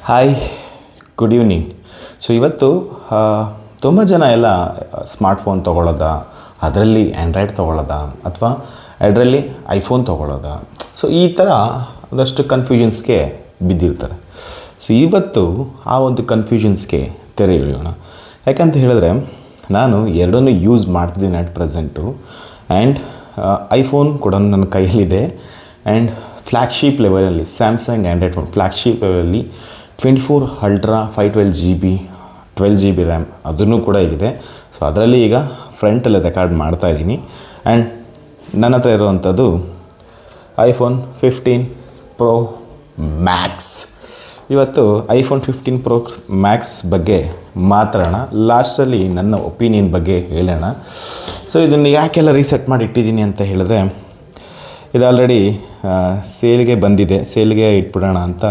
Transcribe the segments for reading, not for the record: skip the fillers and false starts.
Hi, good evening. So ಇವತ್ತು ತುಂಬ ಜನ ಎಲ್ಲ ಸ್ಮಾರ್ಟ್ಫೋನ್ ತೊಗೊಳ್ಳೋದಾ, ಅದರಲ್ಲಿ ಆ್ಯಂಡ್ರಾಯ್ಡ್ ತೊಗೊಳ್ಳೋದಾ ಅಥವಾ ಅದರಲ್ಲಿ ಐಫೋನ್ ತೊಗೊಳ್ಳೋದಾ, ಸೊ ಈ ಥರ ಒಂದಷ್ಟು ಕನ್ಫ್ಯೂಷನ್ಸ್ಗೆ ಬಿದ್ದಿರ್ತಾರೆ. ಸೊ ಇವತ್ತು ಆ ಒಂದು ಕನ್ಫ್ಯೂಷನ್ಸ್ಗೆ ತೆರೆ ಎಳೆಯೋಣ. ಯಾಕಂತ ಹೇಳಿದ್ರೆ ನಾನು ಎರಡನ್ನೂ ಯೂಸ್ ಮಾಡ್ತಿದ್ದೀನಿ ಅಟ್ ಪ್ರೆಸೆಂಟು. ಆ್ಯಂಡ್ ಐಫೋನ್ ಕೂಡ ನನ್ನ ಕೈಯಲ್ಲಿದೆ. ಆ್ಯಂಡ್ ಫ್ಲ್ಯಾಗ್ಶಿಪ್ ಲೆವೆಲಲ್ಲಿ ಸ್ಯಾಮ್ಸಂಗ್ ಆ್ಯಂಡ್ರಾಯ್ಡ್ ಫೋನ್ ಫ್ಲ್ಯಾಗ್ಶಿಪ್ ಲೆವೆಲಲ್ಲಿ 24 ಅಲ್ಟ್ರಾ 512 GB 12 GB ರ್ಯಾಮ್ ಅದನ್ನು ಕೂಡ ಇದೆ. ಸೊ ಅದರಲ್ಲಿ ಈಗ ಫ್ರಂಟಲ್ಲಿ ರೆಕಾರ್ಡ್ ಮಾಡ್ತಾಯಿದ್ದೀನಿ. ಆ್ಯಂಡ್ ನನ್ನ ಹತ್ರ ಇರುವಂಥದ್ದು ಐಫೋನ್ 15 Pro Max. ಇವತ್ತು ಐಫೋನ್ 15 Pro Max ಬಗ್ಗೆ ಮಾತಾಡೋಣ. ಲಾಸ್ಟಲ್ಲಿ ನನ್ನ ಒಪಿನಿಯನ್ ಬಗ್ಗೆ ಹೇಳೋಣ. ಸೊ ಇದನ್ನು ಯಾಕೆಲ್ಲ ರೀಸೆಟ್ ಮಾಡಿ ಇಟ್ಟಿದ್ದೀನಿ ಅಂತ ಹೇಳಿದ್ರೆ, ಇದು ಆಲ್ರೆಡಿ ಸೇಲ್ಗೆ ಬಂದಿದೆ, ಸೇಲ್ಗೆ ಇಟ್ಬಿಡೋಣ ಅಂತ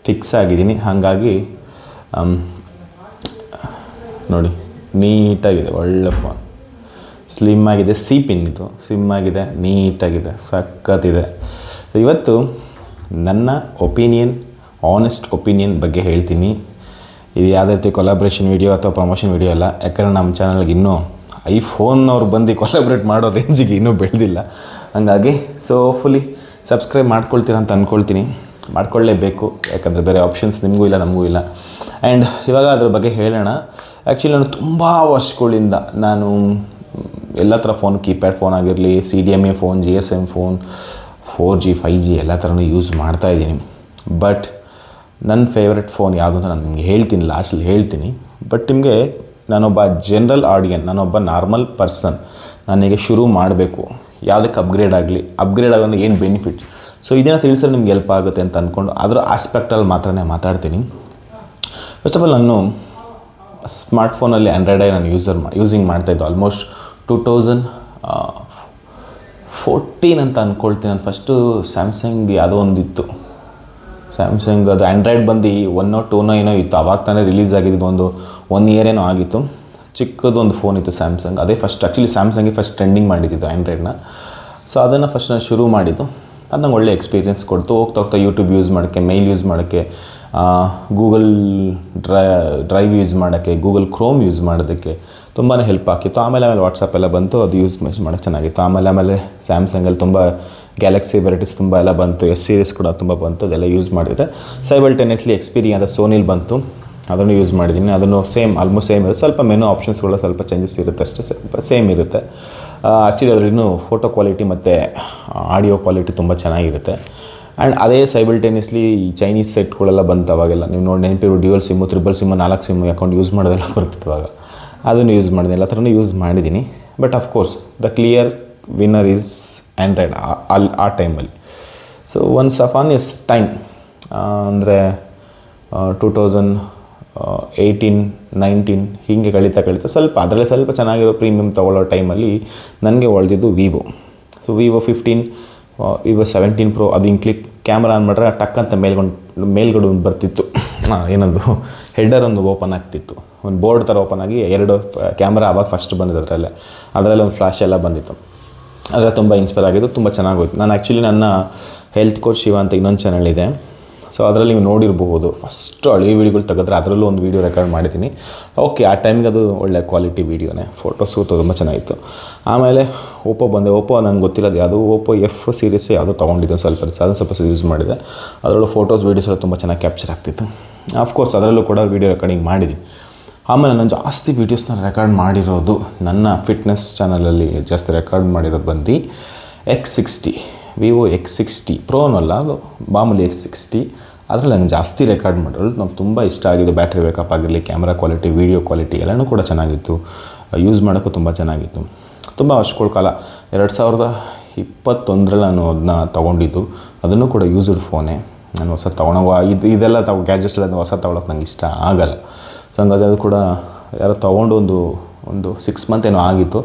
ಫಿಕ್ಸ್ ಆಗಿದ್ದೀನಿ. ಹಾಗಾಗಿ ನೋಡಿ, ನೀಟಾಗಿದೆ, ಒಳ್ಳೆ ಫೋನ್, ಸ್ಲಿಮ್ ಆಗಿದೆ, ಪಿನ್ ಇದು ಸ್ಲಿಮ್ ಆಗಿದೆ, ನೀಟಾಗಿದೆ, ಸಖತ್ತಿದೆ. ಇವತ್ತು ನನ್ನ ಒಪಿನಿಯನ್, ಆನೆಸ್ಟ್ ಒಪಿನಿಯನ್ ಬಗ್ಗೆ ಹೇಳ್ತೀನಿ. ಇದು ಯಾವುದೇ ರೀತಿ ಕೊಲಾಬ್ರೇಷನ್ ವೀಡಿಯೋ ಅಥವಾ ಪ್ರಮೋಷನ್ ವೀಡಿಯೋ ಅಲ್ಲ. ಯಾಕಂದರೆ ನಮ್ಮ ಚಾನಲ್ಗೆ ಇನ್ನೂ ಐಫೋನ್ನವ್ರು ಬಂದು ಕೊಲಾಬ್ರೇಟ್ ಮಾಡೋ ರೇಂಜಿಗೆ ಇನ್ನೂ ಬೆಳೆದಿಲ್ಲ. ಹಾಗಾಗಿ ಸೊ ಹೋಪ್ಫುಲಿ ಸಬ್ಸ್ಕ್ರೈಬ್ ಮಾಡ್ಕೊಳ್ತೀರ ಅಂತ ಅಂದ್ಕೊಳ್ತೀನಿ. ಮಾಡ್ಕೊಳ್ಳೇಬೇಕು, ಯಾಕಂದರೆ ಬೇರೆ ಆಪ್ಷನ್ಸ್ ನಿಮಗೂ ಇಲ್ಲ, ನಮಗೂ ಇಲ್ಲ. ಆ್ಯಂಡ್ ಇವಾಗ ಅದ್ರ ಬಗ್ಗೆ ಹೇಳೋಣ. ಆ್ಯಕ್ಚುಲಿ ನಾನು ತುಂಬ ವರ್ಷಗಳಿಂದ ನಾನು ಎಲ್ಲ ಥರ ಫೋನ್, ಕೀಪ್ಯಾಡ್ ಫೋನ್ ಆಗಿರಲಿ, CDMA phone, GSM phone, 4G 5G ಎಲ್ಲ ಥರನೂ ಯೂಸ್ ಮಾಡ್ತಾಯಿದ್ದೀನಿ. ಬಟ್ ನನ್ನ ಫೇವ್ರೆಟ್ ಫೋನ್ ಯಾವುದು ಅಂತ ನಾನು ನಿಮಗೆ ಹೇಳ್ತೀನಿ, ಲಾಸ್ಟಲ್ಲಿ ಹೇಳ್ತೀನಿ. ಬಟ್ ನಿಮಗೆ ನಾನೊಬ್ಬ ಜನರಲ್ ಆಡಿಯನ್, ನಾನೊಬ್ಬ ನಾರ್ಮಲ್ ಪರ್ಸನ್, ನನಗೆ ಶುರು ಮಾಡಬೇಕು, ಯಾವುದಕ್ಕೆ ಅಪ್ಗ್ರೇಡ್ ಆಗೋದು ಏನು ಬೆನಿಫಿಟ್ಸ್, ಸೊ ಇದನ್ನು ತಿಳಿಸಲು ನಿಮ್ಗೆ ಹೆಲ್ಪ್ ಆಗುತ್ತೆ ಅಂತ ಅಂದ್ಕೊಂಡು ಅದರ ಆಸ್ಪೆಕ್ಟಲ್ಲಿ ಮಾತ್ರನೇ ಮಾತಾಡ್ತೀನಿ. ಫಸ್ಟ್ ಆಫ್ ಆಲ್, ನಾನು ಸ್ಮಾರ್ಟ್ಫೋನಲ್ಲಿ ಆ್ಯಂಡ್ರಾಯ್ಡೇ ನಾನು ಯೂಸಿಂಗ್ ಮಾಡ್ತಾಯಿದ್ದು ಆಲ್ಮೋಸ್ಟ್ 2014 ಅಂತ ಅಂದ್ಕೊಳ್ತೀನಿ. ನಾನು ಫಸ್ಟು ಸ್ಯಾಮ್ಸಂಗ್ ಯಾವುದೋ ಒಂದಿತ್ತು, ಸ್ಯಾಮ್ಸಂಗ್ ಅದು ಆ್ಯಂಡ್ರಾಯ್ಡ್ ಬಂದು 1 or 2 ಏನೋ ಇತ್ತು. ಆವಾಗ ತಾನೇ ರಿಲೀಸ್ ಆಗಿದ್ದು, ಒಂದು 1 year ಏನೋ ಆಗಿತ್ತು. ಚಿಕ್ಕದೊಂದು ಫೋನ್ ಇತ್ತು ಸ್ಯಾಮ್ಸಂಗ್, ಅದೇ ಫಸ್ಟ್ ಆ್ಯಕ್ಚುಲಿ ಸ್ಯಾಮ್ಸಂಗೆ ಫಸ್ಟ್ ಟ್ರೆಂಡಿಂಗ್ ಮಾಡಿದ್ದು ಆ್ಯಂಡ್ರಾಯ್ಡ್ನ. ಸೊ ಅದನ್ನು ಫಸ್ಟ್ ನಾನು ಶುರು ಮಾಡಿದ್ದು. ಅದು ನಂಗೆ ಒಳ್ಳೆ ಎಕ್ಸ್ಪೀರಿಯೆನ್ಸ್ ಕೊಡ್ತು. ಹೋಗ್ತಾ ಯೂಟ್ಯೂಬ್ ಯೂಸ್ ಮಾಡೋಕ್ಕೆ, ಮೇಲ್ ಯೂಸ್ ಮಾಡೋಕ್ಕೆ, ಗೂಗಲ್ ಡ್ರೈವ್ ಯೂಸ್ ಮಾಡೋಕ್ಕೆ, ಗೂಗಲ್ ಕ್ರೋಮ್ ಯೂಸ್ ಮಾಡೋದಕ್ಕೆ ತುಂಬಾ ಹೆಲ್ಪ್ ಆಗಿತ್ತು. ಆಮೇಲೆ ವಾಟ್ಸಪ್ ಎಲ್ಲ ಬಂತು, ಅದು ಯೂಸ್ ಮಾಡೋಕ್ಕೆ ಚೆನ್ನಾಗಿತ್ತು. ಆಮೇಲೆ ಸ್ಯಾಮ್ಸಂಗಲ್ಲಿ ತುಂಬ ಗ್ಯಾಲಕ್ಸಿ ವೆರೈಟೀಸ್ ತುಂಬ ಎಲ್ಲ ಬಂತು, S ಸೀರೀಸ್ ಕೂಡ ತುಂಬ ಬಂತು, ಅದೆಲ್ಲ ಯೂಸ್ ಮಾಡಿದೆ. ಸೈಮಲ್ಟೇನಿಯಸ್ಲಿ ಎಕ್ಸ್ಪೀರಿಯನ್ಸ್ ಅಂತ ಸೋನಿಲಿ ಬಂತು, ಅದನ್ನು ಯೂಸ್ ಮಾಡಿದ್ದೀನಿ. ಅದನ್ನು ಆಲ್ಮೋಸ್ಟ್ ಸೇಮ್ ಇರುತ್ತೆ. ಸ್ವಲ್ಪ ಮೆನು ಆಪ್ಷನ್ಸ್ಗಳು ಸ್ವಲ್ಪ ಚೇಂಜಸ್ ಇರುತ್ತೆ ಅಷ್ಟೇ, ಸೇಮ್ ಇರುತ್ತೆ. ಆ್ಯಕ್ಚುಲಿ ಅದರಿಂದ ಫೋಟೋ ಕ್ವಾಲಿಟಿ ಮತ್ತು ಆಡಿಯೋ ಕ್ವಾಲಿಟಿ ತುಂಬ ಚೆನ್ನಾಗಿರುತ್ತೆ. ಆ್ಯಂಡ್ ಅದೇ ಸೈಮಲ್ಟೇನಿಯಸ್ಲಿ ಈ ಚೈನೀಸ್ ಸೆಟ್ಗಳೆಲ್ಲ ಬಂತು ಅವಾಗೆಲ್ಲ. ನೀವು ನೋಡಿ ನೆನಪಿರೋ dual sim, 3 sim, 4 sim account use ಮಾಡೋದೆಲ್ಲ ಬರ್ತಿತ್ತು ಅವಾಗ. ಅದನ್ನು ಯೂಸ್ ಮಾಡಿದೆ, ಎಲ್ಲ ಥರನೂ ಯೂಸ್ ಮಾಡಿದ್ದೀನಿ. But of course the clear winner is Android ಆ ಟೈಮಲ್ಲಿ. So once upon a time ಅಂದರೆ 2018-19 ಹೀಗೆ ಕಳೀತಾ ಸ್ವಲ್ಪ ಅದರಲ್ಲೇ ಸ್ವಲ್ಪ ಚೆನ್ನಾಗಿರೋ ಪ್ರೀಮಿಯಮ್ ತೊಗೊಳ್ಳೋ ಟೈಮಲ್ಲಿ ನನಗೆ ಒಳ್ದಿದ್ದು Vivo. So Vivo 15, Vivo 17 Pro, ಅದು ಹಿಂಗೆ ಕ್ಯಾಮ್ರಾ ಆನ್ ಮಾಡಿದ್ರೆ ಟಕ್ ಅಂತ ಮೇಲ್ಗಡೆ ಒಂದು ಬರ್ತಿತ್ತು, ಏನದು ಹೆಡ್ಡರ್ ಒಂದು ಓಪನ್ ಆಗ್ತಿತ್ತು, ಒಂದು ಬೋರ್ಡ್ ಥರ ಓಪನ್ ಆಗಿ 2 ಕ್ಯಾಮ್ರಾ ಆವಾಗ ಫಸ್ಟ್ ಬಂದಿದ್ದು. ಅದರಲ್ಲಿ ಒಂದು ಫ್ಲ್ಯಾಶ್ ಎಲ್ಲ ಬಂದಿತ್ತು. ಅದರಲ್ಲಿ ತುಂಬ ಇನ್ಸ್ಪೈರ್ ಆಗಿದ್ದು, ತುಂಬ ಚೆನ್ನಾಗೋಯ್ತು. ನಾನು ಆ್ಯಕ್ಚುಲಿ ನನ್ನ ಹೆಲ್ತ್ ಕೋಚ್ ಶಿವ ಅಂತ ಇನ್ನೊಂದು ಚಾನಲ್ ಇದೆ. ಸೊ ಅದರಲ್ಲಿ ನೀವು ನೋಡಿರ್ಬೋದು, ಫಸ್ಟು ಹಳೆಯ ವೀಡಿಯೋಗಳು ತೆಗೆದ್ರೆ ಅದರಲ್ಲೂ ಒಂದು ವೀಡಿಯೋ ರೆಕಾರ್ಡ್ ಮಾಡಿದ್ದೀನಿ. ಓಕೆ, ಆ ಟೈಮಿಗೆ ಅದು ಒಳ್ಳೆ ಕ್ವಾಲಿಟಿ ವೀಡಿಯೋನೇ, ಫೋಟೋಸು ತುಂಬ ಚೆನ್ನಾಗಿತ್ತು. ಆಮೇಲೆ ಓಪೋ ಬಂದೆ. ಓಪೋ ನನಗೆ ಗೊತ್ತಿರೋದು ಯಾವುದು, ಓಪೋ F ಸೀರೀಸ್ ಯಾವುದೋ ತೊಗೊಂಡಿದ್ದು, ಅದನ್ನು ಸ್ವಲ್ಪ ಯೂಸ್ ಮಾಡಿದೆ. ಅದರಲ್ಲೂ ಫೋಟೋಸ್ ವೀಡಿಯೋಸ್ ಎಲ್ಲ ತುಂಬ ಚೆನ್ನಾಗಿ ಕ್ಯಾಪ್ಚರ್ ಆಗ್ತಿತ್ತು. ಆಫ್ಕೋರ್ಸ್ ಅದರಲ್ಲೂ ಕೂಡ ವೀಡಿಯೋ ರೆಕಾರ್ಡಿಂಗ್ ಮಾಡಿದ್ದೀನಿ. ಆಮೇಲೆ ನಾನು ಜಾಸ್ತಿ ವೀಡಿಯೋಸ್ನ ರೆಕಾರ್ಡ್ ಮಾಡಿರೋದು ನನ್ನ ಫಿಟ್ನೆಸ್ ಚಾನಲಲ್ಲಿ ಜಾಸ್ತಿ ರೆಕಾರ್ಡ್ ಮಾಡಿರೋದು ಬಂದು X60, ವಿವೋ X60 ಪ್ರೋನಲ್ಲ, ಅದು ಮಾಮೂಲಿ X60. ಅದರಲ್ಲಿ ನನಗೆ ಜಾಸ್ತಿ ರೆಕಾರ್ಡ್ ಮಾಡಿರೋದು ನಮ್ಗೆ ತುಂಬ ಇಷ್ಟ ಆಗಿದ್ದು. ಬ್ಯಾಟ್ರಿ ಬ್ಯಾಕಪ್ ಆಗಿರಲಿ, ಕ್ಯಾಮ್ರಾ ಕ್ವಾಲಿಟಿ, ವೀಡಿಯೋ ಕ್ವಾಲಿಟಿ ಎಲ್ಲನೂ ಕೂಡ ಚೆನ್ನಾಗಿತ್ತು. ಯೂಸ್ ಮಾಡೋಕ್ಕೂ ತುಂಬ ಚೆನ್ನಾಗಿತ್ತು. ತುಂಬ ವರ್ಷಗಳ ಕಾಲ 2021 ನಾನು ಅದನ್ನ ತೊಗೊಂಡಿದ್ದು. ಅದನ್ನು ಕೂಡ ಯೂಸ್ಡ್ ಫೋನೇ. ನಾನು ಹೊಸ ಇದೆಲ್ಲ ಗ್ಯಾಜೆಟ್ಸ್ ಎಲ್ಲ ಹೊಸ ತೊಗೊಳಕ್ಕೆ ನಂಗೆ ಇಷ್ಟ ಆಗಲ್ಲ. ಸೊ ಹಂಗಾಗಿ ಅದು ಕೂಡ ಯಾರೋ ತೊಗೊಂಡು ಒಂದು 6 month ಏನೋ ಆಗಿತ್ತು.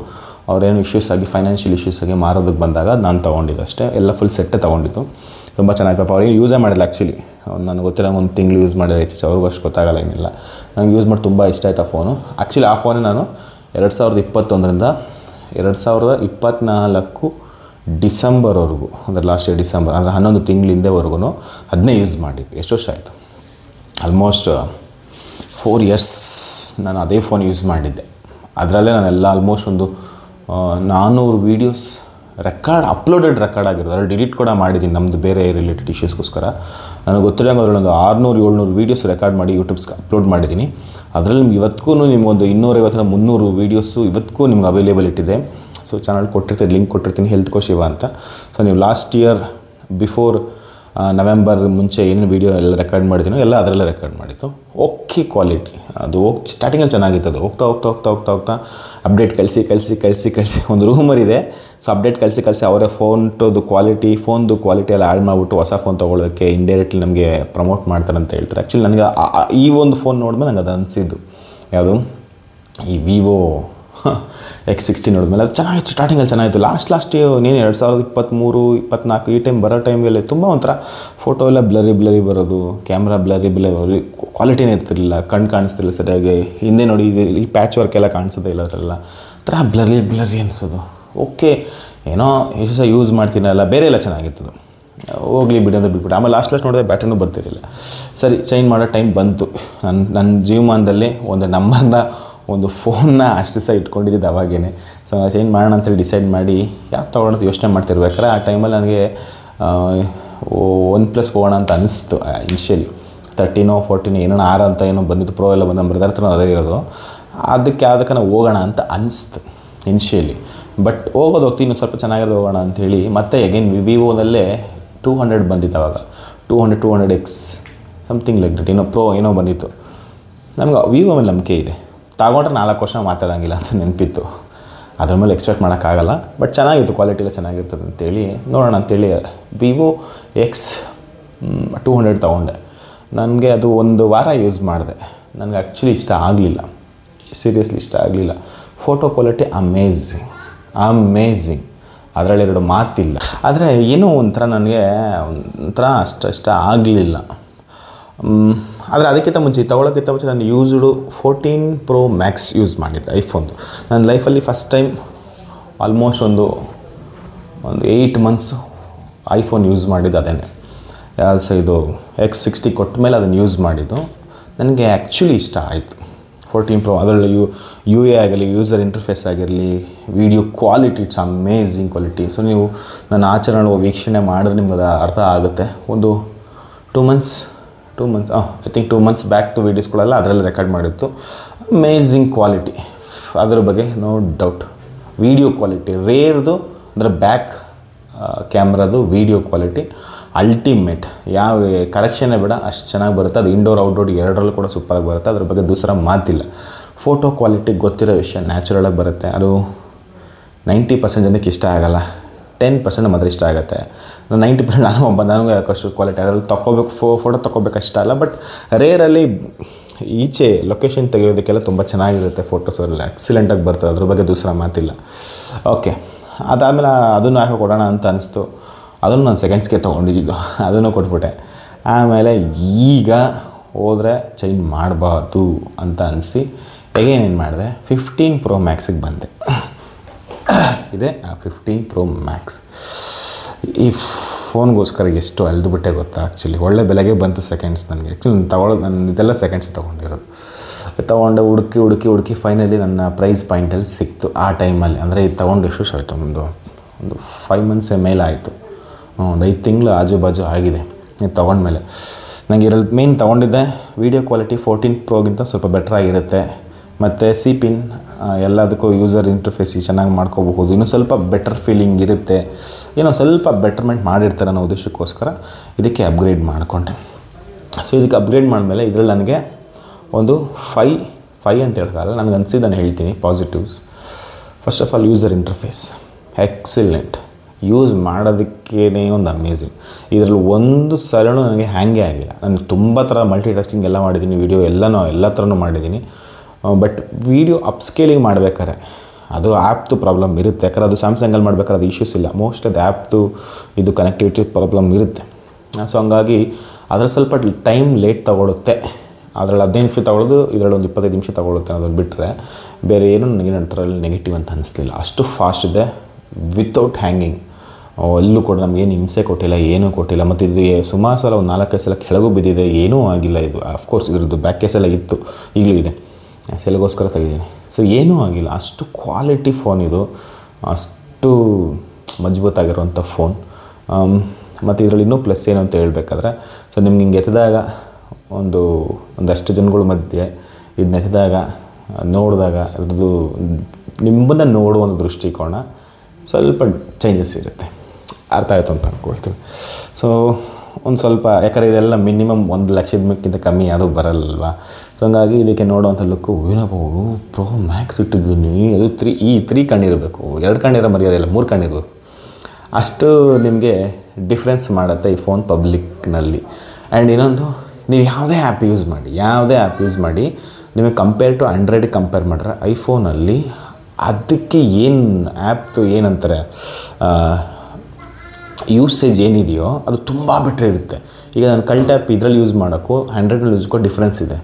ಅವರೇನು ಇಶ್ಯೂಸ್ ಆಗಿ, ಫೈನಾನ್ಷಿಯಲ್ ಇಶ್ಯೂಸ್ ಆಗಿ ಮಾರೋದಕ್ಕೆ ಬಂದಾಗ ನಾನು ತೊಗೊಂಡಿದ್ದು ಅಷ್ಟೇ. ಎಲ್ಲ ಫುಲ್ ಸೆಟ್ಟೇ ತೊಗೊಂಡಿದ್ದು. ತುಂಬ ಚೆನ್ನಾಗಿ ಪಾಪ ಅವ್ರೇನು ಯೂಸೇ ಮಾಡಿಲ್ಲ. ಆ್ಯಕ್ಚುಲಿ ನನಗೆ ಗೊತ್ತಿಲ್ಲ, ಒಂದು ತಿಂಗಳು ಯೂಸ್ ಮಾಡಿದ್ರೆ ಹೆಚ್ಚು, ಅವ್ರಿಗೂ ಅಷ್ಟು ಗೊತ್ತಾಗಲ್ಲ, ಏನಿಲ್ಲ. ನನಗೆ ಯೂಸ್ ಮಾಡಿ ತುಂಬ ಇಷ್ಟ ಆಯ್ತು ಆ ಫೋನು. ಆ್ಯಕ್ಚುಲಿ ಆ ಫೋನೇ ನಾನು 2021ರಿಂದ 2024 ಡಿಸೆಂಬರ್ವರೆಗೂ, ಅಂದರೆ ಲಾಸ್ಟ್ ಇಯರ್ ಡಿಸೆಂಬರ್, ಅಂದರೆ 11 ತಿಂಗಳ ಹಿಂದೆವರೆಗೂ ಅದನ್ನೇ ಯೂಸ್ ಮಾಡಿದ್ದು. ಎಷ್ಟು ವರ್ಷ ಆಯಿತು. ಆಲ್ಮೋಸ್ಟ್ 4 ಇಯರ್ಸ್ ನಾನು ಅದೇ ಫೋನ್ ಯೂಸ್ ಮಾಡಿದ್ದೆ. ಅದರಲ್ಲೇ ನಾನೆಲ್ಲ ಆಲ್ಮೋಸ್ಟ್ ಒಂದು 400 ವೀಡಿಯೋಸ್ ಅಪ್ಲೋಡೆಡ್ ರೆಕಾರ್ಡ್ ಆಗಿರೋದು. ಅದರಲ್ಲಿ ಡಿಲೀಟ್ ಕೂಡ ಮಾಡಿದ್ದೀನಿ ನಮ್ಮದು ಬೇರೆ ರಿಲೇಟೆಡ್ ಇಶ್ಯೂಸ್ಗೋಸ್ಕರ. ನನಗೆ ಗೊತ್ತಿರೋಂಗೆ ಅದರಲ್ಲೊಂದು 600-700 ವೀಡಿಯೋಸ್ ರೆಕಾರ್ಡ್ ಮಾಡಿ ಯೂಟ್ಯೂಬ್ಸ್ಗೆ ಅಪ್ಲೋಡ್ ಮಾಡಿದ್ದೀನಿ. ಅದರಲ್ಲಿ ಇವತ್ತಿಗೂ ನಿಮಗೊಂದು 250-300 ವೀಡಿಯೋಸು ಇವತ್ತಿಗೂ ನಿಮ್ಗೆ ಅವೈಲೇಬಿಲಿಟಿ ಇದೆ. ಸೊ ಚಾನಲ್ ಕೊಟ್ಟಿರ್ತೀನಿ, ಲಿಂಕ್ ಕೊಟ್ಟಿರ್ತೀನಿ, ಹೆಲ್ತ್ ಕೋ ಶಿವ ಅಂತ. ಸೊ ನೀವು ಲಾಸ್ಟ್ ಇಯರ್ ಬಿಫೋರ್ ನವೆಂಬರ್ ಮುಂಚೆ ಏನೇನು ವೀಡಿಯೋ ಎಲ್ಲ ರೆಕಾರ್ಡ್ ಮಾಡಿದ್ದೀನೋ ಎಲ್ಲ ಅದರಲ್ಲೇ ರೆಕಾರ್ಡ್ ಮಾಡಿದ್ದು. ಓಕೆ ಕ್ವಾಲಿಟಿ ಅದು ಸ್ಟಾರ್ಟಿಂಗಲ್ಲಿ ಚೆನ್ನಾಗಿತ್ತು. ಅದು ಹೋಗ್ತಾ ಅಪ್ಡೇಟ್ ಕಳಿಸಿ ಒಂದು ರೂಮರ್ ಇದೆ. ಸೊ ಅಪ್ಡೇಟ್ ಕಳಿಸಿ ಅವರೇ ಫೋನ್ದು ಕ್ವಾಲಿಟಿ ಎಲ್ಲ ಆ್ಯಡ್ ಮಾಡಿಬಿಟ್ಟು ಹೊಸ ಫೋನ್ ತೊಗೊಳ್ಳೋದಕ್ಕೆ ಇಂಡೈರೆಕ್ಟ್ಲಿ ನಮಗೆ ಪ್ರಮೋಟ್ ಮಾಡ್ತಾರೆ ಅಂತ ಹೇಳ್ತಾರೆ. ಆ್ಯಕ್ಚುಲಿ ನನಗೆ ಈ ಒಂದು ಫೋನ್ ನೋಡಿದ್ಮೇಲೆ ನನಗೆ ಅದು ಅನಿಸಿದ್ದು ಯಾವುದು ಈ ವಿವೋ X60 ನೋಡಿದ್ಮೇಲೆ ಅದು ಚೆನ್ನಾಗಿತ್ತು. ಸ್ಟಾರ್ಟಿಂಗಲ್ಲಿ ಚೆನ್ನಾಗಿತ್ತು. ಲಾಸ್ಟ್ ನೀನು 2023-24 ಈ ಟೈಮ್ ಬರೋ ಟೈಮ್ಗೆಲ್ಲ ತುಂಬ ಒಂಥರ ಫೋಟೋ ಎಲ್ಲ ಬ್ಲರಿ ಬರೋದು, ಕ್ಯಾಮ್ರಾ ಬ್ಲರಿ ಕ್ವಾಲಿಟಿನೇ ಇರ್ತಿರಲಿಲ್ಲ, ಕಣ್ಣು ಕಾಣಿಸ್ತಿಲ್ಲ ಸರಿಯಾಗಿ. ಹಿಂದೆ ನೋಡಿ ಈ ಪ್ಯಾಚ್ ವರ್ಕ್ ಎಲ್ಲ ಕಾಣಿಸೋದೇ ಇಲ್ಲ, ಅದರೆಲ್ಲ ಒಂಥರ ಬ್ಲರಿ ಅನಿಸೋದು. ಓಕೆ ಏನೋ ಎಷ್ಟು ಸಹ ಯೂಸ್ ಮಾಡ್ತೀನಲ್ಲ, ಬೇರೆ ಎಲ್ಲ ಚೆನ್ನಾಗಿತ್ತು. ಹೋಗಲಿ ಬಿಡೋದು ಬಿಟ್ಬಿಟ್ಟು ಆಮೇಲೆ ಲಾಸ್ಟ್ ನೋಡಿದ್ರೆ ಬ್ಯಾಟ್ರಿನೂ ಬರ್ತಿರಲಿಲ್ಲ. ಸರಿ ಚೇಂಜ್ ಮಾಡೋ ಟೈಮ್ ಬಂತು. ನನ್ನ ಜೀವಮಾನದಲ್ಲಿ ಒಂದು ಫೋನ್ನ ಅಷ್ಟು ಸಹ ಇಟ್ಕೊಂಡಿದ್ದು ಅವಾಗೇ. ಸೊ ಚೇಂಜ್ ಮಾಡೋಣ ಅಂತೇಳಿ ಡಿಸೈಡ್ ಮಾಡಿ ಯಾಕೆ ತೊಗೊಳೋದು ಯೋಚನೆ ಮಾಡ್ತಿರ್ಬೇಕಾದ್ರೆ ಆ ಟೈಮಲ್ಲಿ ನನಗೆ OnePlus ಹೋಗೋಣ ಅಂತ ಅನಿಸ್ತು. ಇನಿಷಿಯಲಿ 13 14 ಏನೋ 6 ಅಂತ ಏನೋ ಬಂದಿತ್ತು, ಪ್ರೋ ಎಲ್ಲ ಬಂದು ನಮ್ಮ ಬ್ರದರ್ ಹತ್ರ ಅದೇ ಇರೋದು. ಅದಕ್ಕೆ ನಾವು ಹೋಗೋಣ ಅಂತ ಅನಿಸ್ತು ಇನಿಷಿಯಲಿ. ಬಟ್ ಹೋಗ್ತೀನಿ ಇನ್ನೂ ಸ್ವಲ್ಪ ಚೆನ್ನಾಗಿರೋದು ಹೋಗೋಣ ಅಂಥೇಳಿ ಮತ್ತೆ ಅಗೇನ್ ವಿವೋದಲ್ಲೇ 200 ಬಂದಿತ್ತು ಅವಾಗ. 200X something like that pro ಏನೋ ಬಂದಿತ್ತು. ನಮ್ಗೆ ವಿವೋ ಮೇಲೆ ನಂಬಿಕೆ ಇದೆ, ತಗೊಂಡ್ರೆ 4 ವರ್ಷ ಮಾತಾಡೋಂಗಿಲ್ಲ ಅಂತ ನೆನಪಿತ್ತು. ಅದ್ರ ಮೇಲೆ ಎಕ್ಸ್ಪೆಕ್ಟ್ ಮಾಡೋಕ್ಕಾಗಲ್ಲ. ಬಟ್ ಚೆನ್ನಾಗಿತ್ತು, ಕ್ವಾಲಿಟಿ ಎಲ್ಲ ಚೆನ್ನಾಗಿರ್ತದೆ ಅಂತೇಳಿ ನೋಡೋಣ ಅಂತೇಳಿ ವಿವೋ X200 ತೊಗೊಂಡೆ. ನನಗೆ ಅದು 1 ವಾರ ಯೂಸ್ ಮಾಡಿದೆ. ನನಗೆ ಆ್ಯಕ್ಚುಲಿ ಇಷ್ಟ ಆಗಲಿಲ್ಲ, ಸೀರಿಯಸ್ಲಿ ಇಷ್ಟ ಆಗಲಿಲ್ಲ. ಫೋಟೋ ಕ್ವಾಲಿಟಿ ಅಮೇಝಿಂಗ್, ಅದರಲ್ಲಿ 2 ಮಾತಿಲ್ಲ. ಆದರೆ ಏನೋ ಒಂಥರ ನನಗೆ ಒಂಥರ ಅಷ್ಟ ಆಗಲಿಲ್ಲ. ಆದರೆ ಅದಕ್ಕಿಂತ ಮುಂಚೆ ತೊಗೊಳೋಕ್ಕಿಂತ ಮುಂಚೆ ನಾನು ಯೂಸ್ಡು 14 Pro Max ಯೂಸ್ ಮಾಡಿದ್ದೆ ಐಫೋನ್ದು. ನನ್ನ ಲೈಫಲ್ಲಿ ಫಸ್ಟ್ ಟೈಮ್ ಆಲ್ಮೋಸ್ಟ್ ಒಂದು 8 ಮಂತ್ಸ್ ಐಫೋನ್ ಯೂಸ್ ಮಾಡಿದ್ದು ಅದೇನೆ. ಇದು X60 ಕೊಟ್ಟ ಮೇಲೆ ಅದನ್ನು ಯೂಸ್ ಮಾಡಿದ್ದು. ನನಗೆ ಆ್ಯಕ್ಚುಲಿ ಇಷ್ಟ ಆಯಿತು 14 Pro. ಅದರಲ್ಲಿ UI ಆಗಿರಲಿ, ಯೂಸರ್ ಇಂಟರ್ಫೇಸ್ ಆಗಿರಲಿ, video quality it's amazing quality. So ನೀವು ನನ್ನ ಆಚರಣೆ ವೀಕ್ಷಣೆ ಮಾಡಿದ್ರೆ ನಿಮ್ಗೆ ಅದು ಅರ್ಥ ಆಗುತ್ತೆ. ಒಂದು 2 months I think 2 months back ವೀಡಿಯೋಸ್ಗಳೆಲ್ಲ ಅದರಲ್ಲಿ ರೆಕಾರ್ಡ್ ಮಾಡಿತ್ತು. ಅಮೇಝಿಂಗ್ ಕ್ವಾಲಿಟಿ, ಅದ್ರ ಬಗ್ಗೆ ನೋ ಡೌಟ್. ವೀಡಿಯೋ ಕ್ವಾಲಿಟಿ ರೇರ್ದು ಅಂದರೆ ಬ್ಯಾಕ್ ಕ್ಯಾಮ್ರಾದು ವೀಡಿಯೋ ಕ್ವಾಲಿಟಿ ಅಲ್ಟಿಮೇಟ್. ಯಾವ ಕರೆಕ್ಷನ್ನೇ ಬೇಡ, ಅಷ್ಟು ಚೆನ್ನಾಗಿ ಬರುತ್ತೆ. ಅದು ಇಂಡೋರ್ ಔಟ್ಡೋರ್ ಎರಡರಲ್ಲೂ ಕೂಡ ಸೂಪರಾಗಿ ಬರುತ್ತೆ. ಅದ್ರ ಬಗ್ಗೆ ದೂಸರ ಮಾತಿಲ್ಲ. ಫೋಟೋ ಕ್ವಾಲಿಟಿ ಗೊತ್ತಿರೋ ವಿಷಯ, ನ್ಯಾಚುರಲಾಗಿ ಬರುತ್ತೆ. ಅದು 90% ಜನಕ್ಕೆ ಇಷ್ಟ ಆಗೋಲ್ಲ, 10% ಮಾತ್ರ ಇಷ್ಟ ಆಗುತ್ತೆ. 90% ನನಗೆ ಯಾಕಷ್ಟು ಕ್ವಾಲಿಟಿ ಅದರಲ್ಲಿ ಫೋಟೋ ತೊಗೋಬೇಕಷ್ಟ ಅಲ್ಲ. ಬಟ್ ರೇರಲ್ಲಿ ಈಚೆ ಲೊಕೇಶನ್ ತೆಗೆಯೋದಕ್ಕೆಲ್ಲ ತುಂಬ ಚೆನ್ನಾಗಿರುತ್ತೆ. ಫೋಟೋಸ್ ಎಲ್ಲ ಎಕ್ಸಲೆಂಟಾಗಿ ಬರ್ತದೆ, ಅದ್ರ ಬಗ್ಗೆ ದೂಸರ ಮಾತಿಲ್ಲ. ಓಕೆ, ಅದಾದಮೇಲೆ ಅದನ್ನು ಯಾಕೆ ಕೊಡೋಣ ಅಂತ ಅನಿಸ್ತು. ಅದನ್ನು ನಾನು ಸೆಕೆಂಡ್ಸ್ಗೆ ತೊಗೊಂಡಿದ್ದು, ಅದನ್ನು ಕೊಟ್ಬಿಟ್ಟೆ. ಆಮೇಲೆ ಈಗ ಹೋದರೆ ಚೇಂಜ್ ಮಾಡಬಾರ್ದು ಅಂತ ಅನಿಸಿ ಏನು ಮಾಡಿದೆ, 15 Pro Maxಗೆ ಬಂದೆ. ಇದೆ ಆ 15 Pro Max. ಈ ಫೋನ್ಗೋಸ್ಕರ ಎಷ್ಟು ಅಲ್ದುಬಿಟ್ಟೆ ಗೊತ್ತಾ. ಆ್ಯಕ್ಚುಲಿ ಒಳ್ಳೆ ಬೆಲೆಗೆ ಬಂತು ಸೆಕೆಂಡ್ಸ್ ನನಗೆ. ಆ್ಯಕ್ಚುಲಿ ನಾನು ಇದೆಲ್ಲ ಸೆಕೆಂಡ್ಸ್ ತೊಗೊಂಡೆ. ಹುಡುಕಿ ಫೈನಲಿ ನನ್ನ ಪ್ರೈಸ್ ಪಾಯಿಂಟಲ್ಲಿ ಸಿಕ್ತು ಆ ಟೈಮಲ್ಲಿ. ಅಂದರೆ ಇದು ತೊಗೊಂಡು ಎಷ್ಟು ಆಯಿತು, ಒಂದು 5 ಮಂತ್ಸೇ ಮೇಲೆ ಆಯಿತು. ಒಂದು 5 ತಿಂಗಳು ಆಜು ಬಾಜು ಆಗಿದೆ ಇದು ತೊಗೊಂಡ್ಮೇಲೆ. ನನಗೆ ಇರಲ್ಲಿ ಮೇನ್ ತೊಗೊಂಡಿದ್ದೆ ವೀಡಿಯೋ ಕ್ವಾಲಿಟಿ 14 Proಗಿಂತ ಸ್ವಲ್ಪ ಬೆಟ್ರಾಗಿರುತ್ತೆ. ಮತ್ತು ಪಿನ್ ಎಲ್ಲದಕ್ಕೂ ಯೂಸರ್ ಇಂಟರ್ಫೇಸ್ ಚೆನ್ನಾಗಿ ಮಾಡ್ಕೋಬಹುದು. ಇನ್ನೂ ಸ್ವಲ್ಪ ಬೆಟರ್ ಫೀಲಿಂಗ್ ಇರುತ್ತೆ, ಏನೋ ಸ್ವಲ್ಪ ಬೆಟರ್ಮೆಂಟ್ ಮಾಡಿರ್ತಾರೆ ಅನ್ನೋ ಉದ್ದೇಶಕ್ಕೋಸ್ಕರ ಇದಕ್ಕೆ ಅಪ್ಗ್ರೇಡ್ ಮಾಡಿಕೊಂಡೆ. ಸೊ ಇದಕ್ಕೆ ಅಪ್ಗ್ರೇಡ್ ಮಾಡಿದ್ಮೇಲೆ ಇದರಲ್ಲಿ ನನಗೆ ಒಂದು 5 ಅಂತ ಹೇಳ್ತಾರಲ್ಲ, ನನಗೆ ಅನಿಸಿದ್ದನ್ನು ಹೇಳ್ತೀನಿ positives. First of all user interface excellent, use ಮಾಡೋದಕ್ಕೇ ಒಂದು ಅಮೇಝಿಂಗ್. ಇದರಲ್ಲಿ ಒಂದು ಸಲನೂ ನನಗೆ ಹ್ಯಾಂಗೇ ಆಗಿಲ್ಲ. ನಾನು ತುಂಬ ಥರ ಮಲ್ಟಿ ಟಾಸ್ಕಿಂಗ್ ಎಲ್ಲ ಮಾಡಿದ್ದೀನಿ, ವೀಡಿಯೋ ಎಲ್ಲ ಥರನೂ ಮಾಡಿದ್ದೀನಿ. ಬಟ್ ವೀಡಿಯೋ ಅಪ್ಸ್ಕೇಲಿಂಗ್ ಮಾಡಬೇಕಾದ್ರೆ ಅದು ಆ್ಯಪ್ದು ಪ್ರಾಬ್ಲಮ್ ಇರುತ್ತೆ. ಯಾಕಂದರೆ ಅದು ಸ್ಯಾಮ್ಸಂಗಲ್ಲಿ ಮಾಡ್ಬೇಕಾದ್ರೆ ಅದು ಇಶ್ಯೂಸ್ ಇಲ್ಲ. ಮೋಸ್ಟ್ ಅದು ಆ್ಯಪ್ದು ಇದು ಕನೆಕ್ಟಿವಿಟಿ ಪ್ರಾಬ್ಲಮ್ ಇರುತ್ತೆ. ಸೊ ಹಂಗಾಗಿ ಅದರಲ್ಲಿ ಸ್ವಲ್ಪ ಟೈಮ್ ಲೇಟ್ ತೊಗೊಳುತ್ತೆ. ಅದರಲ್ಲಿ 15 ನಿಮಿಷ ತೊಗೊಳ್ಳೋದು, ಇದರಲ್ಲಿ ಒಂದು 25 ನಿಮಿಷ ತೊಗೊಳುತ್ತೆ ಅನ್ನೋದು ಬಿಟ್ಟರೆ ಬೇರೆ ಏನೂ ನನಗೆ ಅದರಲ್ಲಿ ನೆಗೆಟಿವ್ ಅಂತ ಅನ್ನಿಸ್ಲಿಲ್ಲ. ಅಷ್ಟು ಫಾಸ್ಟ್ ಇದೆ, ವಿತೌಟ್ ಹ್ಯಾಂಗಿಂಗ್. ಎಲ್ಲೂ ಕೂಡ ನಮಗೇನು ಹಿಂಸೆ ಕೊಟ್ಟಿಲ್ಲ, ಏನೂ ಕೊಟ್ಟಿಲ್ಲ. ಮತ್ತು ಇದು ಸುಮಾರು ಸಲ ಒಂದು 4-5 ಸಲ ಕೆಳಗೂ ಬಿದ್ದಿದೆ, ಏನೂ ಆಗಿಲ್ಲ. ಇದು ಅಫ್ಕೋರ್ಸ್ ಇದ್ರದ್ದು ಬ್ಯಾಕ್ ಕೇಸೆಲ್ಲ ಇತ್ತು, ಈಗಲೂ ಇದೆ, ಸೆಲ್ಗೋಸ್ಕರ ತೆಗೆದಿದ್ದೀನಿ. ಸೊ ಏನೂ ಆಗಿಲ್ಲ. ಅಷ್ಟು ಕ್ವಾಲಿಟಿ ಫೋನ್ ಇದು, ಅಷ್ಟು ಮಜಬೂತಾಗಿರುವಂಥ ಫೋನ್. ಮತ್ತು ಇದರಲ್ಲಿ ಇನ್ನೂ ಪ್ಲಸ್ ಏನು ಅಂತ ಹೇಳ್ಬೇಕಾದ್ರೆ, ಸೊ ನಿಮ್ಗೆ ಹಿಂಗೆ ಎತ್ತಿದಾಗ ಒಂದಷ್ಟು ಜನಗಳ ಮಧ್ಯೆ ಇದನ್ನ ಎತ್ತಿದಾಗ ನೋಡಿದಾಗ ಇದ್ರದ್ದು ನಿಮ್ಮನ್ನು ನೋಡುವ ಒಂದು ದೃಷ್ಟಿಕೋನ ಸ್ವಲ್ಪ ಚೇಂಜಸ್ ಇರುತ್ತೆ. ಅರ್ಥ ಆಯಿತು ಅಂತ ಅಂದ್ಕೊಳ್ತೀನಿ. ಸೊ ಒಂದು ಸ್ವಲ್ಪ, ಯಾಕಂದರೆ ಇದೆಲ್ಲ ಮಿನಿಮಮ್ 1 ಲಕ್ಷಕ್ಕಿಂತ ಕಮ್ಮಿ ಯಾವುದೂ ಬರಲ್ಲಲ್ವ. ಸೊ ಹಂಗಾಗಿ ಇದಕ್ಕೆ ನೋಡುವಂಥ ಲುಕ್ಕು ಏನಪ್ಪ ಪ್ರೋ ಮ್ಯಾಕ್ಸ್ ಇಟ್ಟಿದ್ದು ನೀವು, ಅದು 3 ಕಣ್ಣಿರಬೇಕು, 2 ಕಣ್ಣಿರೋ ಮರ್ಯಾದೆಲ್ಲ 3 ಕಣ್ಣಿರಬೇಕು. ಅಷ್ಟು ನಿಮಗೆ ಡಿಫ್ರೆನ್ಸ್ ಮಾಡುತ್ತೆ ಈ ಫೋನ್ ಪಬ್ಲಿಕ್ನಲ್ಲಿ. ಆ್ಯಂಡ್ ಇನ್ನೊಂದು, ನೀವು ಯಾವುದೇ ಆ್ಯಪ್ ಯೂಸ್ ಮಾಡಿ ನಿಮಗೆ ಕಂಪೇರ್ ಟು ಆ್ಯಂಡ್ರಾಯ್ಡಿಗೆ ಕಂಪೇರ್ ಮಾಡಿದ್ರೆ ಐಫೋನಲ್ಲಿ ಅದಕ್ಕೆ ಏನು ಆ್ಯಪ್ದು ಏನಂತಾರೆ ಯೂಸೇಜ್ ಏನಿದೆಯೋ ಅದು ತುಂಬ ಬೆಟ್ರ್ ಇರುತ್ತೆ. ಈಗ ನಾನು ಕಲ್ಟ್ ಆ್ಯಪ್ ಇದರಲ್ಲಿ ಯೂಸ್ ಮಾಡೋಕ್ಕೂ ಆ್ಯಂಡ್ರಾಯ್ಡಲ್ಲಿ ಯೂಸ್ಗೂ ಡಿಫ್ರೆನ್ಸ್ ಇದೆ.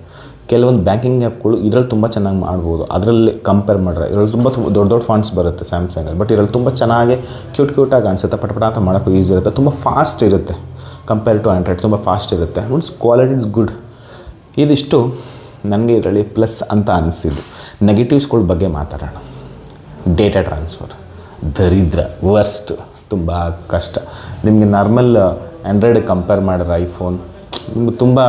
ಕೆಲವೊಂದು ಬ್ಯಾಂಕಿಂಗ್ ಆ್ಯಪ್ಗಳು ಇದರಲ್ಲಿ ತುಂಬ ಚೆನ್ನಾಗಿ ಮಾಡ್ಬೋದು, ಅದರಲ್ಲಿ ಕಂಪೇರ್ ಮಾಡಿದ್ರೆ. ಇದರಲ್ಲಿ ತುಂಬ ದೊಡ್ಡ ಫಾಂಟ್ಸ್ ಬರುತ್ತೆ ಸ್ಯಾಮ್ಸಂಗಲ್ಲಿ, ಬಟ್ ಇದರಲ್ಲಿ ತುಂಬ ಚೆನ್ನಾಗಿ ಕ್ಯೂಟಾಗಿ ಕಾಣಿಸುತ್ತೆ, ಪಟ ಅಂತ ಮಾಡೋಕ್ಕೂ ಈಸಿ ಇರುತ್ತೆ, ತುಂಬ ಫಾಸ್ಟ್ ಇರುತ್ತೆ. ಕಂಪೇರ್ ಟು ಆ್ಯಂಡ್ರಾಯ್ಡ್ ತುಂಬ ಫಾಸ್ಟ್ ಇರುತ್ತೆ. Means quality is good. ಇದಿಷ್ಟು ನನಗೆ ಇದರಲ್ಲಿ ಪ್ಲಸ್ ಅಂತ ಅನಿಸಿದ್ದು. ನೆಗೆಟಿವ್ಸ್ಗಳ ಬಗ್ಗೆ ಮಾತಾಡೋಣ. ಡೇಟಾ ಟ್ರಾನ್ಸ್ಫರ್ ದರಿದ್ರ, ವರ್ಸ್ಟ್, ತುಂಬ ಕಷ್ಟ. ನಿಮಗೆ ನಾರ್ಮಲ್ ಆ್ಯಂಡ್ರಾಯ್ಡಿಗೆ ಕಂಪೇರ್ ಮಾಡಿದ್ರೆ ಐಫೋನ್ ನಿಮಗೆ ತುಂಬ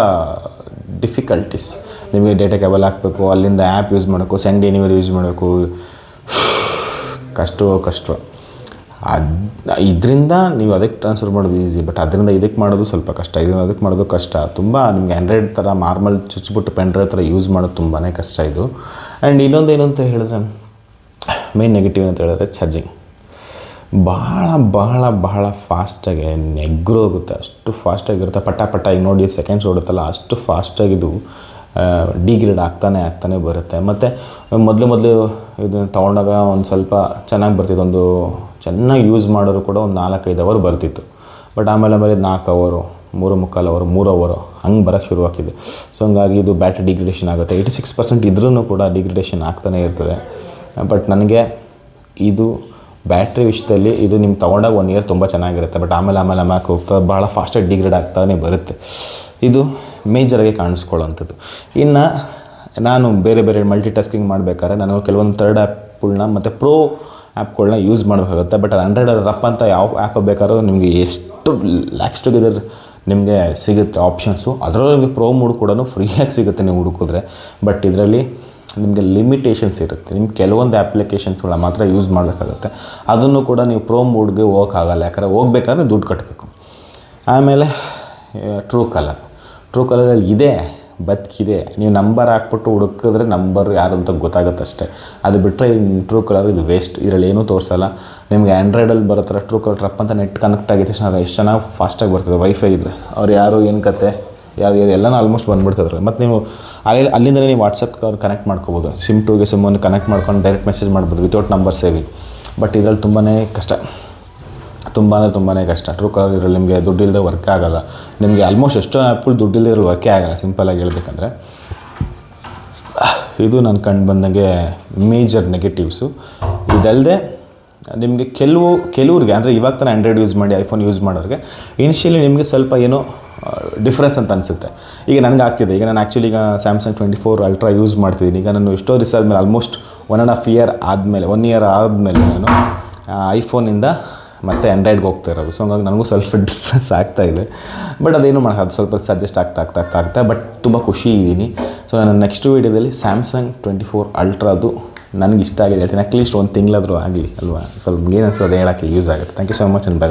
ಡಿಫಿಕಲ್ಟೀಸ್. ನಿಮಗೆ ಡೇಟಾ ಕೇಬಲ್ ಹಾಕಬೇಕು, ಅಲ್ಲಿಂದ ಆ್ಯಪ್ ಯೂಸ್ ಮಾಡಬೇಕು, ಸೆಂಡ್ ಎನಿವೇರ್ ಯೂಸ್ ಮಾಡಬೇಕು, ಕಷ್ಟ. ಇದರಿಂದ ನೀವು ಅದಕ್ಕೆ ಟ್ರಾನ್ಸ್ಫರ್ ಮಾಡೋದು ಈಸಿ, ಬಟ್ ಅದರಿಂದ ಇದಕ್ಕೆ ಮಾಡೋದು ಸ್ವಲ್ಪ ಕಷ್ಟ, ಇದರಿಂದ ಅದಕ್ಕೆ ಮಾಡೋದು ಕಷ್ಟ. ತುಂಬ ನಿಮಗೆ ಆ್ಯಂಡ್ರಾಯ್ಡ್ ಥರ ನಾರ್ಮಲ್ ಚುಚ್ಚಿಬಿಟ್ಟು ಪೆನ್ಡ್ರೈವ್ ಥರ ಯೂಸ್ ಮಾಡೋದು ತುಂಬಾ ಕಷ್ಟ ಇದು. ಆ್ಯಂಡ್ ಇನ್ನೊಂದು ಏನು ಅಂತ ಹೇಳಿದ್ರೆ, ಮೇನ್ ನೆಗೆಟಿವ್ ಅಂತ ಹೇಳಿದ್ರೆ ಚಾರ್ಜಿಂಗ್ ಭಾಳ ಫಾಸ್ಟಾಗಿ ನೆಗ್ರೋಗುತ್ತೆ. ಅಷ್ಟು ಫಾಸ್ಟಾಗಿರುತ್ತೆ, ಪಟ ಈಗ ನೋಡಿ ಸೆಕೆಂಡ್ಸ್ ಓಡುತ್ತಲ್ಲ, ಅಷ್ಟು ಫಾಸ್ಟಾಗಿದು ಡಿಗ್ರೇಡ್ ಆಗ್ತಾನೆ ಬರುತ್ತೆ. ಮತ್ತು ಮೊದಲು ಇದನ್ನು ತೊಗೊಂಡಾಗ ಒಂದು ಸ್ವಲ್ಪ ಚೆನ್ನಾಗಿ ಬರ್ತಿತ್ತು, ಒಂದು ಚೆನ್ನಾಗಿ ಯೂಸ್ ಮಾಡೋರು ಕೂಡ ಒಂದು 4-5 ಅವರ್ ಬರ್ತಿತ್ತು. ಬಟ್ ಆಮೇಲೆ 4 ಅವರು, 3.25 ಅವರು, 3 ಅವರು ಹಂಗೆ ಬರೋಕ್ಕೆ ಶುರುವಾಗಿದೆ. ಸೊ ಹಂಗಾಗಿ ಇದು ಬ್ಯಾಟ್ರಿ ಡಿಗ್ರೇಡೇಷನ್ ಆಗುತ್ತೆ. 86% ಇದ್ರೂ ಕೂಡ ಡಿಗ್ರೇಡೇಷನ್ ಆಗ್ತಾನೆ ಇರ್ತದೆ. ಬಟ್ ನನಗೆ ಇದು ಬ್ಯಾಟ್ರಿ ವಿಷಯದಲ್ಲಿ ಇದು ನಿಮ್ಗೆ ತೊಗೊಂಡಾಗ 1 ಇಯರ್ ತುಂಬ ಚೆನ್ನಾಗಿರುತ್ತೆ, ಬಟ್ ಆಮೇಲೆ ಹೋಗ್ತದೆ, ಭಾಳ ಫಾಸ್ಟಾಗಿ ಡಿಗ್ರೇಡ್ ಆಗ್ತಾನೆ ಬರುತ್ತೆ. ಇದು ಮೇಜರಾಗಿ ಕಾಣಿಸ್ಕೊಳ್ಳೋವಂಥದ್ದು. ಇನ್ನು ನಾನು ಬೇರೆ ಮಲ್ಟಿ ಟಾಸ್ಕಿಂಗ್ ಮಾಡಬೇಕಾದ್ರೆ ನಾನು ಕೆಲವೊಂದು ಥರ್ಡ್ ಆ್ಯಪ್ಗಳನ್ನ ಮತ್ತು ಪ್ರೋ ಆ್ಯಪ್ಗಳನ್ನ ಯೂಸ್ ಮಾಡಬೇಕಾಗುತ್ತೆ. ಬಟ್ ಅದು ಆ್ಯಂಡ್ರಾಯ್ಡ್ ರಪ್ ಅಂತ ಯಾವ ಆ್ಯಪ್ ಬೇಕಾದ್ರೂ ನಿಮಗೆ ಎಷ್ಟು ಲ್ಯಾಕ್ಸ್ ಟುಗೆದರ್ ನಿಮಗೆ ಸಿಗುತ್ತೆ ಆಪ್ಷನ್ಸು. ಅದರಲ್ಲೂ ನಿಮಗೆ ಪ್ರೋ ಮೋಡ್ ಕೂಡ ಫ್ರೀಯಾಗಿ ಸಿಗುತ್ತೆ ನೀವು ಹುಡುಕಿದ್ರೆ. ಬಟ್ ಇದರಲ್ಲಿ ನಿಮಗೆ ಲಿಮಿಟೇಷನ್ಸ್ ಇರುತ್ತೆ. ನಿಮ್ಗೆ ಕೆಲವೊಂದು ಅಪ್ಲಿಕೇಶನ್ಸ್ಗಳ ಮಾತ್ರ ಯೂಸ್ ಮಾಡಬೇಕಾಗುತ್ತೆ. ಅದನ್ನು ಕೂಡ ನೀವು ಪ್ರೋ ಮೋಡ್ಗೆ ಹೋಗೋಕ್ಕಾಗಲ್ಲ, ಯಾಕಂದರೆ ಹೋಗ್ಬೇಕಾದ್ರೆ ದುಡ್ಡು ಕಟ್ಟಬೇಕು. ಆಮೇಲೆ ಟ್ರೂ ಕಲರಲ್ಲಿ ಇದೆ, ಬದುಕಿದೆ. ನೀವು ನಂಬರ್ ಹಾಕ್ಬಿಟ್ಟು ಹುಡುಕಿದ್ರೆ ನಂಬರ್ ಯಾರು ಅಂತ ಗೊತ್ತಾಗುತ್ತೆ ಅಷ್ಟೇ. ಅದು ಬಿಟ್ಟರೆ ಟ್ರೂ ಕಲರ್ ಇದು ವೇಸ್ಟ್. ಇದರಲ್ಲಿ ಏನೂ ತೋರಿಸಲ್ಲ. ನಿಮಗೆ ಆ್ಯಂಡ್ರಾಯ್ಡಲ್ಲಿ ಬರೋ ಥರ ಟ್ರೂ ಕಲರ್ ಟ್ರಪ್ ಅಂತ ನೆಟ್ ಕನೆಕ್ಟ್ ಆಗಿತ್ತು ಎಷ್ಟು ಚೆನ್ನಾಗಿ ಫಾಸ್ಟಾಗಿ ಬರ್ತದೆ. ವೈಫೈ ಇದ್ದರೆ ಅವ್ರು ಯಾರು ಏನು ಕತೆ ಯಾವ ಎಲ್ಲನೂ ಆಲ್ಮೋಸ್ಟ್ ಬಂದುಬಿಡ್ತದ್ರೆ. ಮತ್ತು ನೀವು ಅಲ್ಲಿಂದಲೇ ನೀವು ವಾಟ್ಸಪ್ಗೆ ಅವ್ರು ಕನೆಕ್ಟ್ ಮಾಡ್ಕೋಬೋದು. ಸಿಮ್ ಟುಗೆ ಸಿಮ್ಮನ್ನು ಕನೆಕ್ಟ್ ಮಾಡ್ಕೊಂಡು ಡೈರೆಕ್ಟ್ ಮೆಸೇಜ್ ಮಾಡ್ಬೋದು ವಿತೌಟ್ ನಂಬರ್ ಸೇವಿಂಗ್. ಬಟ್ ಇದರಲ್ಲಿ ತುಂಬಾ ಕಷ್ಟ, ತುಂಬ ಕಷ್ಟ. ಟ್ರೂ ಕಲರ್ ಇದರಲ್ಲಿ ನಿಮಗೆ ದುಡ್ಡಿಲ್ಲದೆ ವರ್ಕ್ ಆಗೋಲ್ಲ. ನಿಮಗೆ ಆಲ್ಮೋಸ್ಟ್ ಎಷ್ಟೋ ಆ್ಯಪ್ಗಳು ದುಡ್ಡಿಲ್ಲದೆ ಇರೋ ವರ್ಕೇ ಆಗೋಲ್ಲ, ಸಿಂಪಲಾಗಿ ಹೇಳ್ಬೇಕಂದ್ರೆ. ಇದು ನಾನು ಕಂಡು ಬಂದಂಗೆ ಮೇಜರ್ ನೆಗೆಟಿವ್ಸು. ಇದಲ್ಲದೆ ನಿಮಗೆ ಕೆಲವ್ರಿಗೆ ಅಂದರೆ ಇವಾಗ ತಾನೇ ಆ್ಯಂಡ್ರಾಯ್ಡ್ ಯೂಸ್ ಮಾಡಿ ಐಫೋನ್ ಯೂಸ್ ಮಾಡೋರಿಗೆ ಇನಿಷಿಯಲಿ ನಿಮಗೆ ಸ್ವಲ್ಪ ಏನೋ ಡಿಫ್ರೆನ್ಸ್ ಅಂತ ಅನಿಸುತ್ತೆ. ಈಗ ನನಗೆ ಆಗ್ತಿದೆ. ಈಗ ನಾನು ಆ್ಯಕ್ಚುಲಿ ಈಗ ಸ್ಯಾಮ್ಸಂಗ್ 24 ಅಲ್ಟ್ರಾ ಯೂಸ್ ಮಾಡ್ತಿದ್ದೀನಿ. ಈಗ ನಾನು ಎಷ್ಟೋ ದಿವಸ ಆದಮೇಲೆ ಆಲ್ಮೋಸ್ಟ್ 1.5 ಇಯರ್ ಆದಮೇಲೆ 1 ಇಯರ್ ಆದಮೇಲೆ ನಾನು ಐಫೋನಿಂದ ಮತ್ತು ಆ್ಯಂಡ್ರಾಯ್ಡ್ಗೆ ಹೋಗ್ತಾ ಇರೋದು. ಸೊ ಹಂಗಾಗಿ ನನಗೂ ಸ್ವಲ್ಪ ಡಿಫ್ರೆನ್ಸ್ ಆಗ್ತಾಯಿದೆ. ಬಟ್ ಅದೇನು ಮಾಡೋದು, ಸ್ವಲ್ಪ ಸಜೆಸ್ಟ್ ಆಗ್ತಾ ಬಟ್ ತುಂಬ ಖುಷಿ ಇದ್ದೀನಿ. ಸೊ ನಾನು ನೆಕ್ಸ್ಟ್ ವೀಡಿಯೋದಲ್ಲಿ ಸ್ಯಾಮ್ಸಂಗ್ 24 ಅಲ್ಟ್ರಾದು ನನಗೆ ಇಷ್ಟ ಆಗಿದೆ ಹೇಳ್ತೀನಿ. ಅಟ್ಲೀಸ್ಟ್ 1 ತಿಂಗಳಾದರೂ ಆಗಲಿ ಅಲ್ವಾ, ಸ್ವಲ್ಪ ಏನು ಅನ್ಸೋದು ಹೇಳೋಕ್ಕೆ ಯೂಸ್ ಆಗುತ್ತೆ. Thank you so much. By.